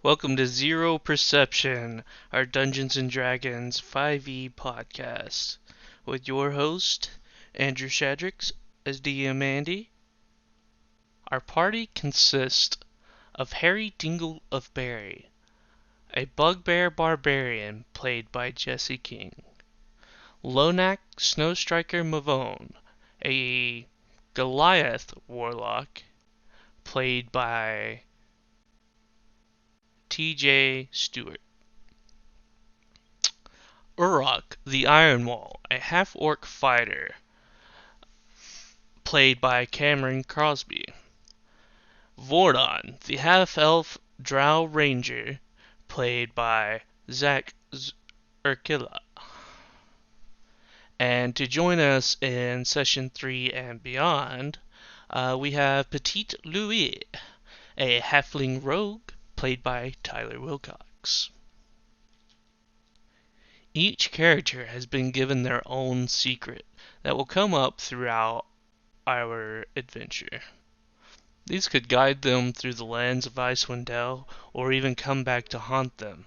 Welcome to Zero Perception, our Dungeons and Dragons 5e podcast, with your host, Andrew Shadrix, as DM Andy. Our party consists of Harry Dingle of Barry, a bugbear barbarian played by Jesse King, Lonak Snowstriker Mavone, a Goliath warlock played by T.J. Stewart, Urok the Iron Wall, a half-orc fighter played by Cameron Crosby, Vordon the half-elf drow ranger played by Zach Urkila. And to join us in session 3 and beyond, we have Petit Louis, a halfling rogue played by Tyler Wilcox. Each character has been given their own secret that will come up throughout our adventure. These could guide them through the lands of Icewind Dale, or even come back to haunt them.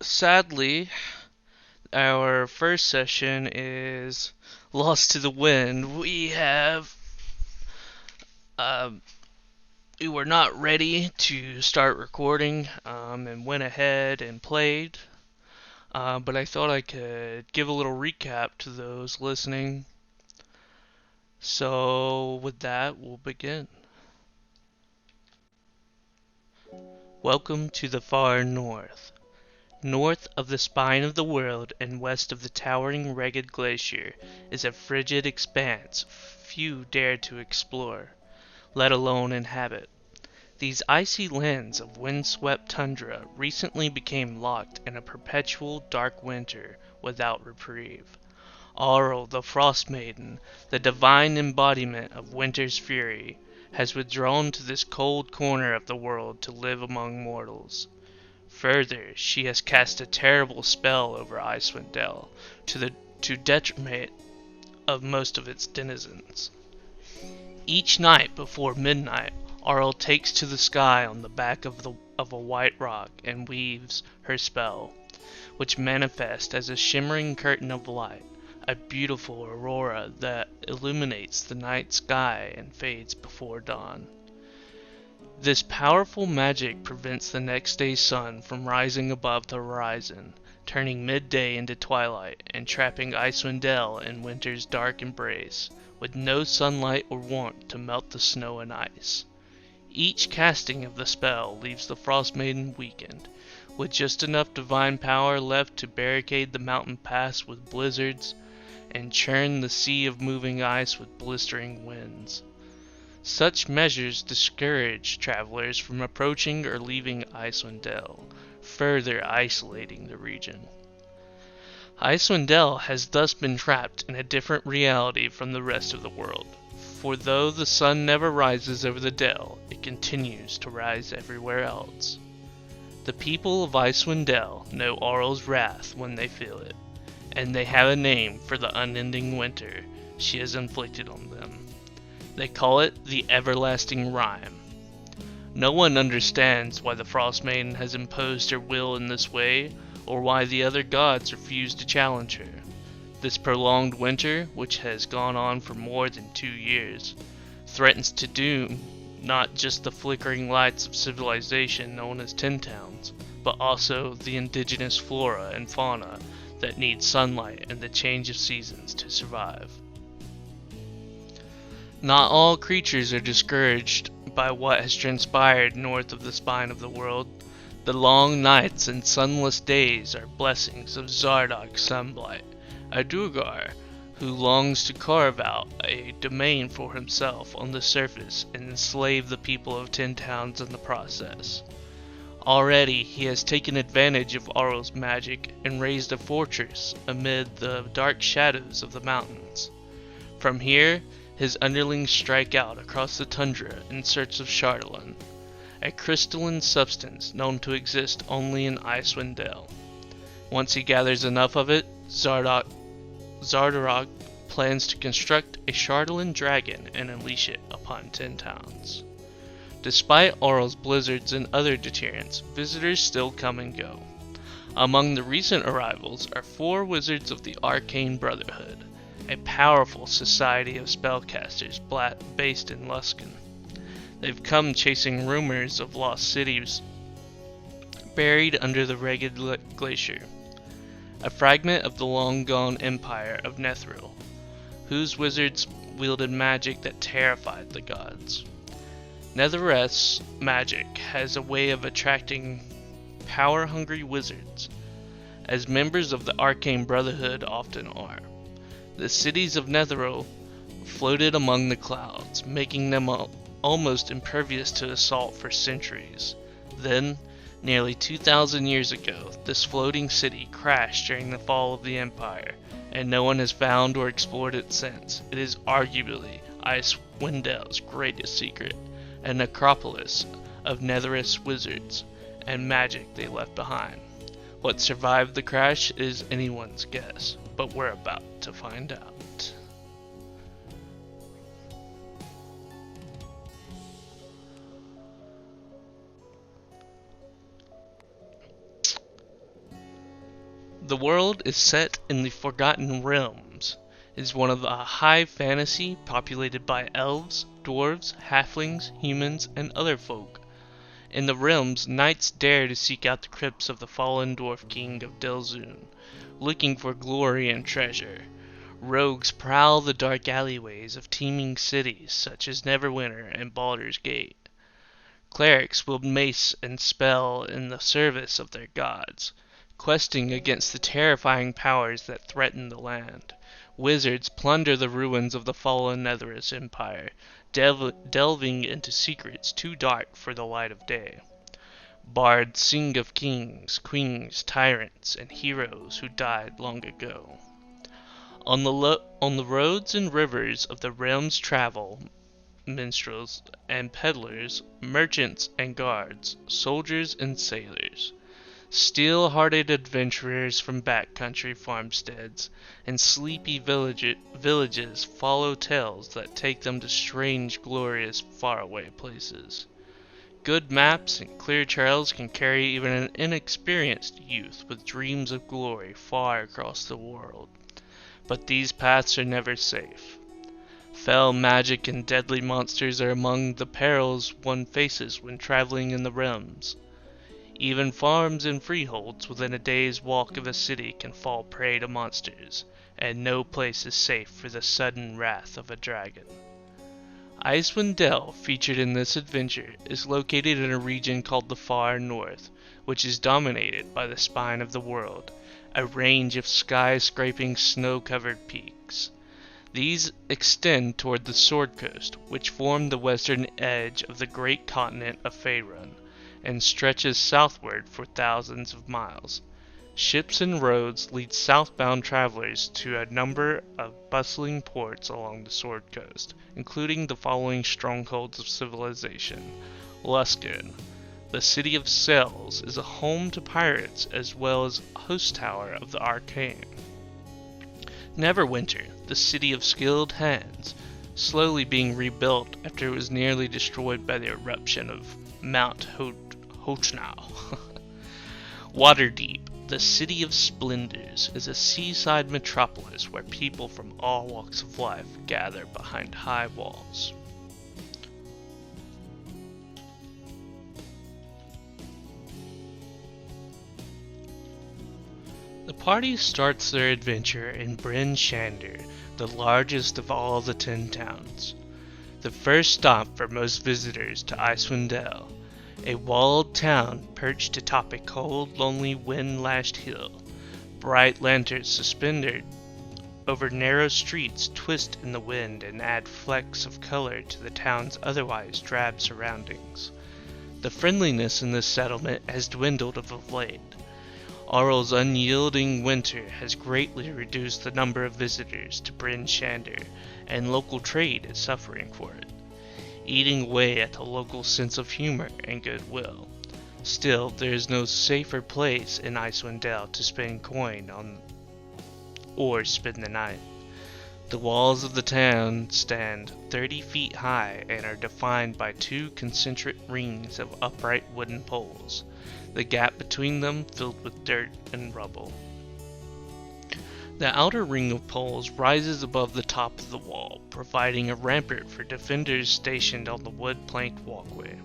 Sadly, our first session is lost to the wind. We were not ready to start recording, and went ahead and played. But I thought I could give a little recap to those listening. So with that, we'll begin. Welcome to the far north. North of the spine of the world and west of the towering Ragged Glacier is a frigid expanse few dare to explore, let alone inhabit. These icy lands of windswept tundra recently became locked in a perpetual dark winter without reprieve. Auril, the Frost Maiden, the divine embodiment of winter's fury, has withdrawn to this cold corner of the world to live among mortals. Further, she has cast a terrible spell over Icewind Dale, to detriment of most of its denizens. Each night before midnight, Auril takes to the sky on the back of a white rock and weaves her spell, which manifests as a shimmering curtain of light, a beautiful aurora that illuminates the night sky and fades before dawn. This powerful magic prevents the next day's sun from rising above the horizon, turning midday into twilight and trapping Icewind Dale in winter's dark embrace, with no sunlight or warmth to melt the snow and ice. Each casting of the spell leaves the Frost Maiden weakened, with just enough divine power left to barricade the mountain pass with blizzards and churn the sea of moving ice with blistering winds. Such measures discourage travelers from approaching or leaving Icewind Dale, further isolating the region. Icewind Dale has thus been trapped in a different reality from the rest of the world. For though the sun never rises over the Dale, it continues to rise everywhere else. The people of Icewind Dale know Auril's wrath when they feel it, and they have a name for the unending winter she has inflicted on them. They call it the Everlasting Rime. No one understands why the Frost Maiden has imposed her will in this way, or why the other gods refuse to challenge her. This prolonged winter, which has gone on for more than 2 years, threatens to doom not just the flickering lights of civilization known as Tin Towns, but also the indigenous flora and fauna that need sunlight and the change of seasons to survive. Not all creatures are discouraged by what has transpired north of the spine of the world. The long nights and sunless days are blessings of Zardoc Sunblight, a Duergar who longs to carve out a domain for himself on the surface and enslave the people of Tin Towns in the process. Already he has taken advantage of Auril's magic and raised a fortress amid the dark shadows of the mountains. From here, his underlings strike out across the tundra in search of Chardalyn, a crystalline substance known to exist only in Icewind Dale. Once he gathers enough of it, Zardarok plans to construct a Chardalyn dragon and unleash it upon Tin Towns. Despite Aural's blizzards and other deterrents, visitors still come and go. Among the recent arrivals are 4 wizards of the Arcane Brotherhood, a powerful society of spellcasters based in Luskan. They've come chasing rumors of lost cities buried under the Ragged Glacier, a fragment of the long-gone empire of Nethril, whose wizards wielded magic that terrified the gods. Netherrealm's magic has a way of attracting power-hungry wizards, as members of the Arcane Brotherhood often are. The cities of Netheril floated among the clouds, making them almost impervious to assault for centuries. Then, nearly 2,000 years ago, this floating city crashed during the fall of the Empire, and no one has found or explored it since. It is arguably Icewind Dale's greatest secret, a necropolis of Netherrealm wizards and magic they left behind. What survived the crash is anyone's guess, but we're about to find out. The world is set in the Forgotten Realms. It is one of the high fantasy populated by elves, dwarves, halflings, humans, and other folk. In the realms, knights dare to seek out the crypts of the fallen dwarf king of Delzun, looking for glory and treasure. Rogues prowl the dark alleyways of teeming cities such as Neverwinter and Baldur's Gate. Clerics wield mace and spell in the service of their gods, questing against the terrifying powers that threaten the land. Wizards plunder the ruins of the fallen Netherrealm Empire, delving into secrets too dark for the light of day. Bards sing of kings, queens, tyrants, and heroes who died long ago. On the roads and rivers of the realms travel minstrels and peddlers, merchants and guards, soldiers and sailors. Steel-hearted adventurers from backcountry farmsteads and sleepy villages follow tales that take them to strange, glorious, faraway places. Good maps and clear trails can carry even an inexperienced youth with dreams of glory far across the world. But these paths are never safe. Fell magic and deadly monsters are among the perils one faces when traveling in the realms. Even farms and freeholds within a day's walk of a city can fall prey to monsters, and no place is safe for the sudden wrath of a dragon. Icewind Dale, featured in this adventure, is located in a region called the Far North, which is dominated by the Spine of the World, a range of sky-scraping snow-covered peaks. These extend toward the Sword Coast, which form the western edge of the great continent of Faerun, and stretches southward for thousands of miles. Ships and roads lead southbound travelers to a number of bustling ports along the Sword Coast, including the following strongholds of civilization. Luskan, the city of Cells, is a home to pirates as well as host tower of the Arcane. Neverwinter, the city of skilled hands, slowly being rebuilt after it was nearly destroyed by the eruption of Mount Hochnau. Waterdeep, the city of splendors, is a seaside metropolis where people from all walks of life gather behind high walls. The party starts their adventure in Bryn Shander, the largest of all the 10 towns. The first stop for most visitors to Icewind Dale, a walled town perched atop a cold, lonely, wind-lashed hill. Bright lanterns suspended over narrow streets twist in the wind and add flecks of color to the town's otherwise drab surroundings. The friendliness in this settlement has dwindled of late. Aural's unyielding winter has greatly reduced the number of visitors to Bryn Shander, and local trade is suffering for it, eating away at the local sense of humor and goodwill. Still, there is no safer place in Icewind Dale to spend coin on or spend the night. The walls of the town stand 30 feet high and are defined by two concentric rings of upright wooden poles, the gap between them filled with dirt and rubble. The outer ring of poles rises above the top of the wall, providing a rampart for defenders stationed on the wood-planked walkway.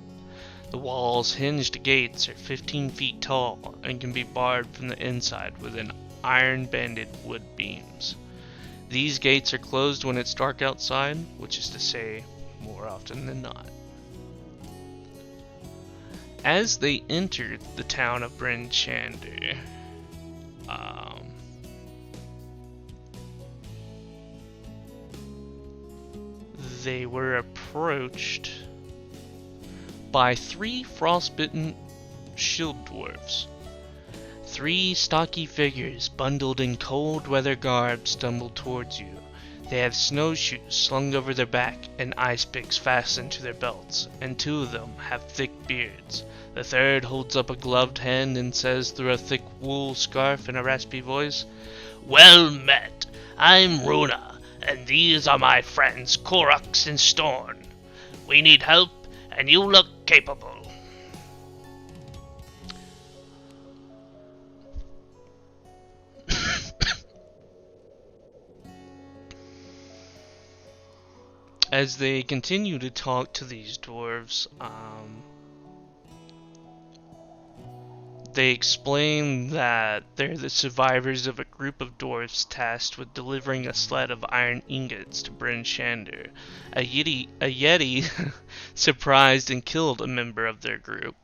The wall's hinged gates are 15 feet tall and can be barred from the inside with iron-banded wood beams. These gates are closed when it's dark outside, which is to say, more often than not. As they entered the town of Bryn Shander, they were approached by 3 frostbitten shield dwarfs. 3 stocky figures bundled in cold weather garb stumbled towards you. They have snowshoes slung over their back and ice picks fastened to their belts, and 2 of them have thick beards. The third holds up a gloved hand and says through a thick wool scarf in a raspy voice, "Well met! I'm Runa, and these are my friends Korux and Storn. We need help, and you look capable." As they continue to talk to these dwarves, they explain that they're the survivors of a group of dwarves tasked with delivering a sled of iron ingots to Bryn Shander. A Yeti surprised and killed a member of their group.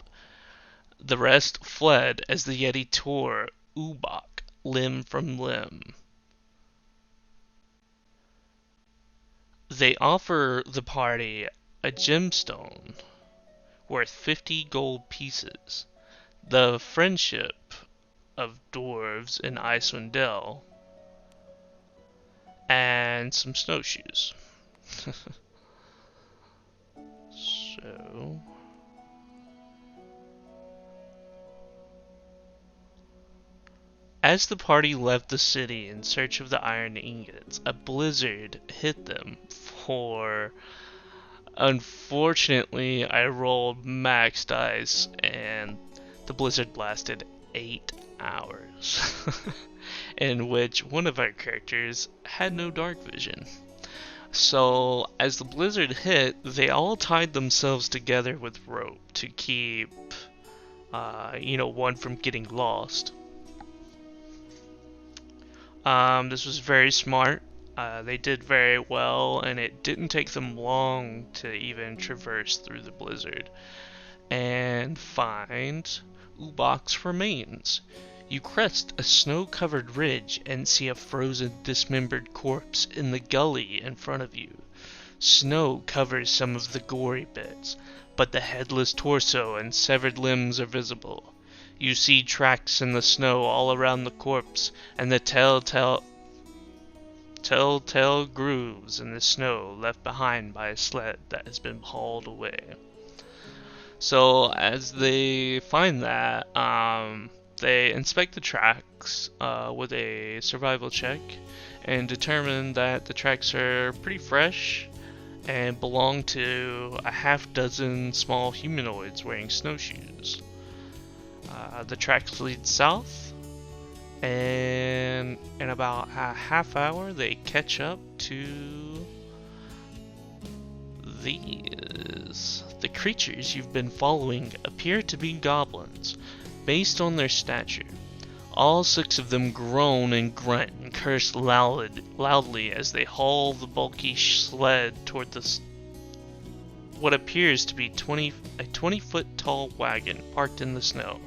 The rest fled as the Yeti tore Ubak limb from limb. They offer the party a gemstone worth 50 gold pieces, the friendship of dwarves in Icewind Dale, and some snowshoes. So... As the party left the city in search of the iron ingots, a blizzard hit them for... Unfortunately, I rolled max dice, and the blizzard lasted 8 hours, in which one of our characters had no dark vision. So, as the blizzard hit, they all tied themselves together with rope to keep, one from getting lost. This was very smart. They did very well, and it didn't take them long to even traverse through the blizzard and find Ubak's remains. You crest a snow-covered ridge and see a frozen, dismembered corpse in the gully in front of you. Snow covers some of the gory bits, but the headless torso and severed limbs are visible. You see tracks in the snow all around the corpse, and the telltale grooves in the snow left behind by a sled that has been hauled away. So as they find that, they inspect the tracks with a survival check and determine that the tracks are pretty fresh and belong to a half-dozen small humanoids wearing snowshoes. The tracks lead south, and in about a half hour they catch up to these. The creatures you've been following appear to be goblins, based on their stature. All 6 of them groan and grunt and curse loudly as they haul the bulky sled toward what appears to be a 20-foot tall wagon parked in the snow.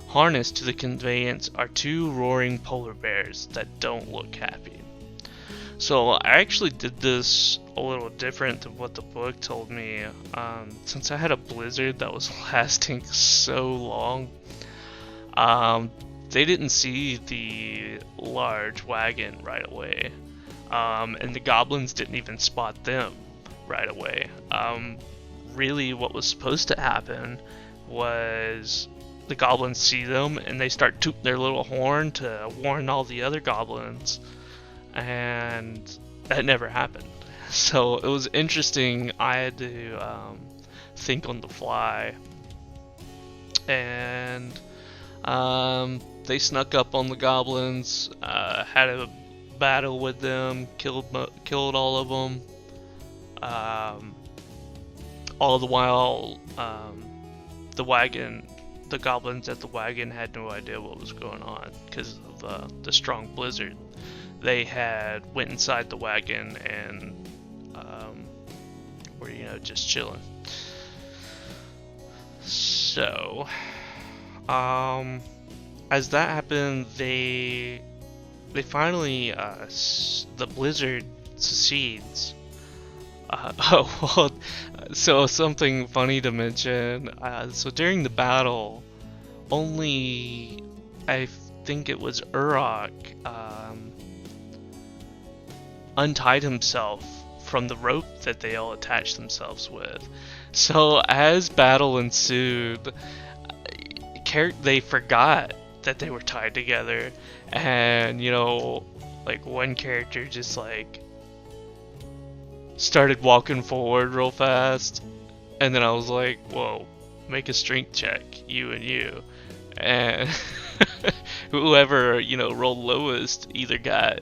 Harnessed to the conveyance are 2 roaring polar bears that don't look happy. So I actually did this a little different than what the book told me. Since I had a blizzard that was lasting so long, they didn't see the large wagon right away. And the goblins didn't even spot them right away. Really what was supposed to happen was the goblins see them and they start tooting their little horn to warn all the other goblins, and that never happened. So it was interesting. I had to think on the fly, and they snuck up on the goblins, had a battle with them, killed all of them. Um, all the while, the goblins at the wagon had no idea what was going on because of the strong blizzard. They had went inside the wagon and were just chilling. So, as that happened, they finally the blizzard secedes. Oh, well, so something funny to mention. So during the battle, only I think it was Urok untied himself from the rope that they all attached themselves with. So as battle ensued, they forgot that they were tied together, and like one character just like started walking forward real fast, and then I was like, whoa, make a strength check, you and you. And whoever, rolled lowest either got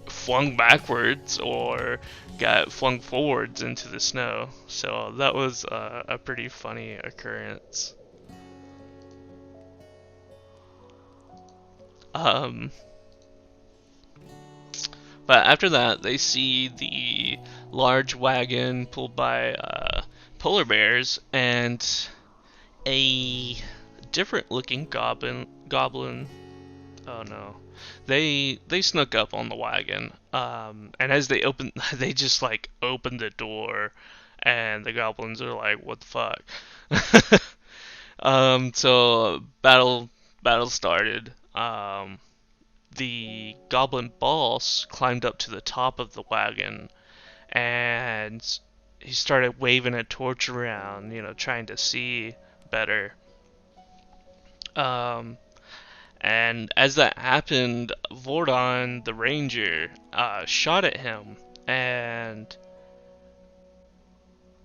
flung backwards or got flung forwards into the snow. So that was a pretty funny occurrence. But after that, they see the large wagon pulled by polar bears and a different looking goblin. Oh no. They snuck up on the wagon. And as they they just like opened the door, and the goblins are like, "What the fuck?" So battle started. The goblin boss climbed up to the top of the wagon, and he started waving a torch around, trying to see better. And as that happened, Vordon, the ranger, shot at him, and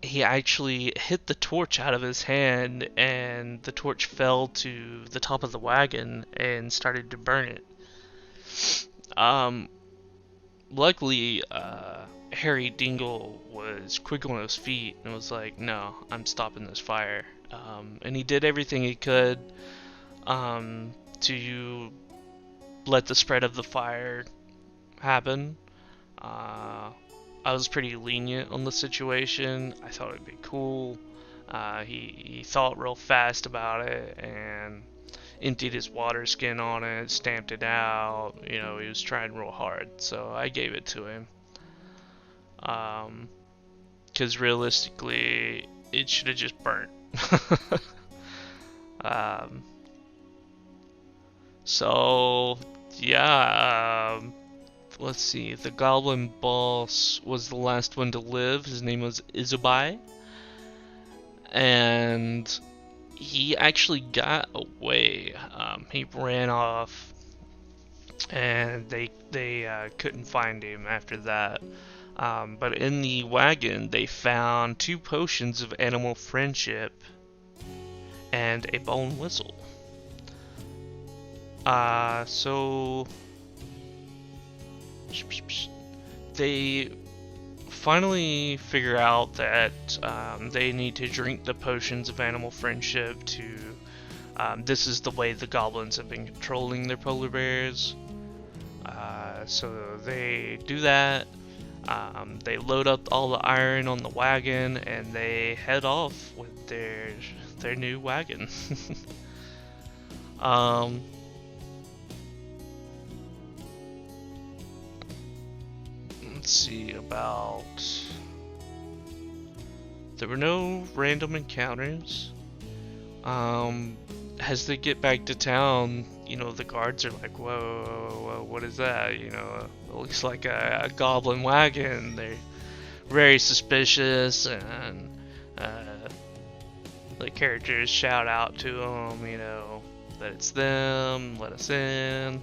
he actually hit the torch out of his hand, and the torch fell to the top of the wagon and started to burn it. Luckily, Harry Dingle was quick on his feet and was like, "No, I'm stopping this fire." And he did everything he could to let the spread of the fire happen. I was pretty lenient on the situation. I thought it'd be cool. He thought real fast about it and emptied his water skin on it, stamped it out. He was trying real hard, so I gave it to him. Because realistically, it should have just burnt. So, yeah, let's see. The goblin boss was the last one to live. His name was Izubai. And he actually got away. He ran off, and they couldn't find him after that. But in the wagon, they found 2 potions of animal friendship and a bone whistle. So they finally figure out that they need to drink the potions of animal friendship to. This is the way the goblins have been controlling their polar bears. So they do that. They load up all the iron on the wagon and they head off with their new wagon. Let's see about. There were no random encounters. As they get back to town, the guards are like, whoa, what is that? It looks like a goblin wagon. They're very suspicious, and the characters shout out to them, that it's them, let us in.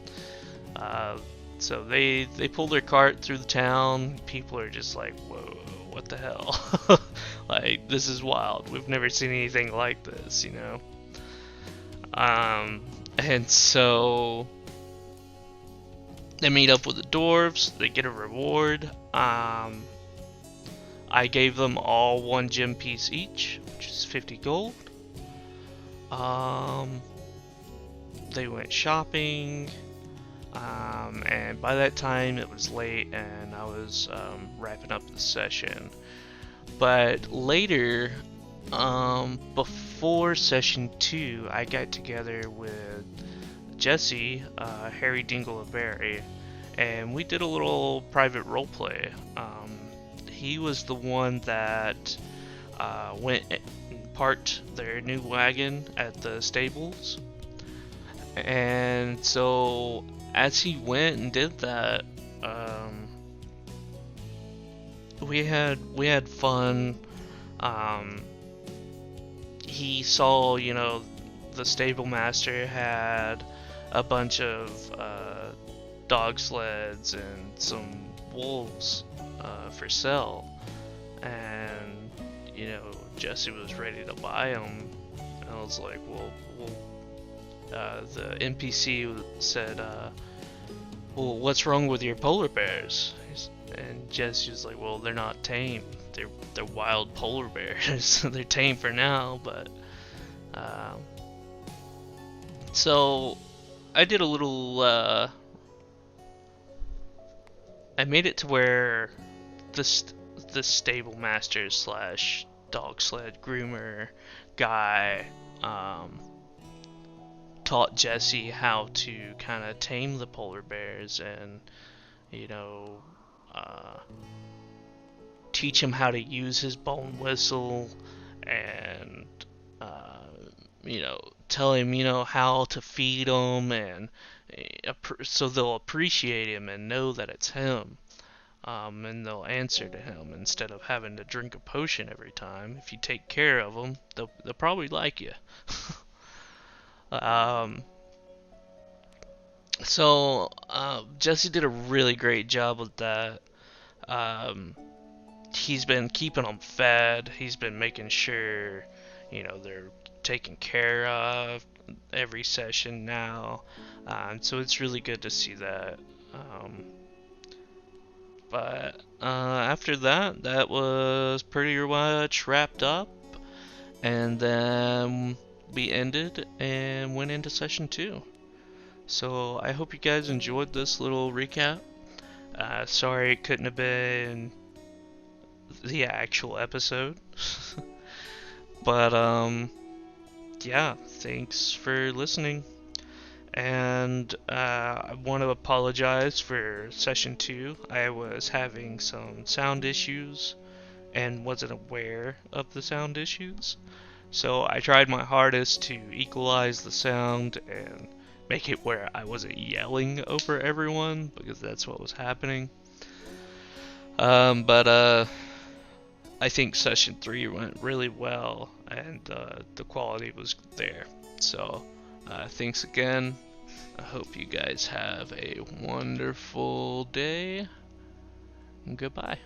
So they pull their cart through the town. People are just like, whoa, what the hell? Like, this is wild. We've never seen anything like this, you know? And so they meet up with the dwarves. They get a reward. I gave them all 1 gem piece each, which is 50 gold. They went shopping. And by that time it was late and I was wrapping up the session. But later, before session 2, I got together with Jesse, Harry Dingleberry, and we did a little private roleplay. He was the one that went and parked their new wagon at the stables. And so as he went and did that, we had fun. He saw, you know, the stable master had a bunch of dog sleds and some wolves for sale, and you know, Jesse was ready to buy them. And I was like, well, the NPC said, well, what's wrong with your polar bears? And Jesse was like, well, they're not tame. They're wild polar bears. They're tame for now, but so I did a little. I made it to where the stable master slash dog sled groomer guy taught Jesse how to kind of tame the polar bears and, you know, teach him how to use his bone whistle and, you know, tell him, you know, how to feed them, and so they'll appreciate him and know that it's him. And they'll answer to him instead of having to drink a potion every time. If you take care of them, they'll probably like you. So Jesse did a really great job with that. He's been keeping them fed. He's been making sure, you know, they're taken care of every session now. So it's really good to see that. But after that, that was pretty much wrapped up. And then we ended and went into session 2. So I hope you guys enjoyed this little recap. Sorry it couldn't have been the actual episode. But yeah, thanks for listening. And I want to apologize for session 2. I was having some sound issues and wasn't aware of the sound issues. So I tried my hardest to equalize the sound and make it where I wasn't yelling over everyone, because that's what was happening. But I think session 3 went really well, and the quality was there. So thanks again. I hope you guys have a wonderful day. Goodbye.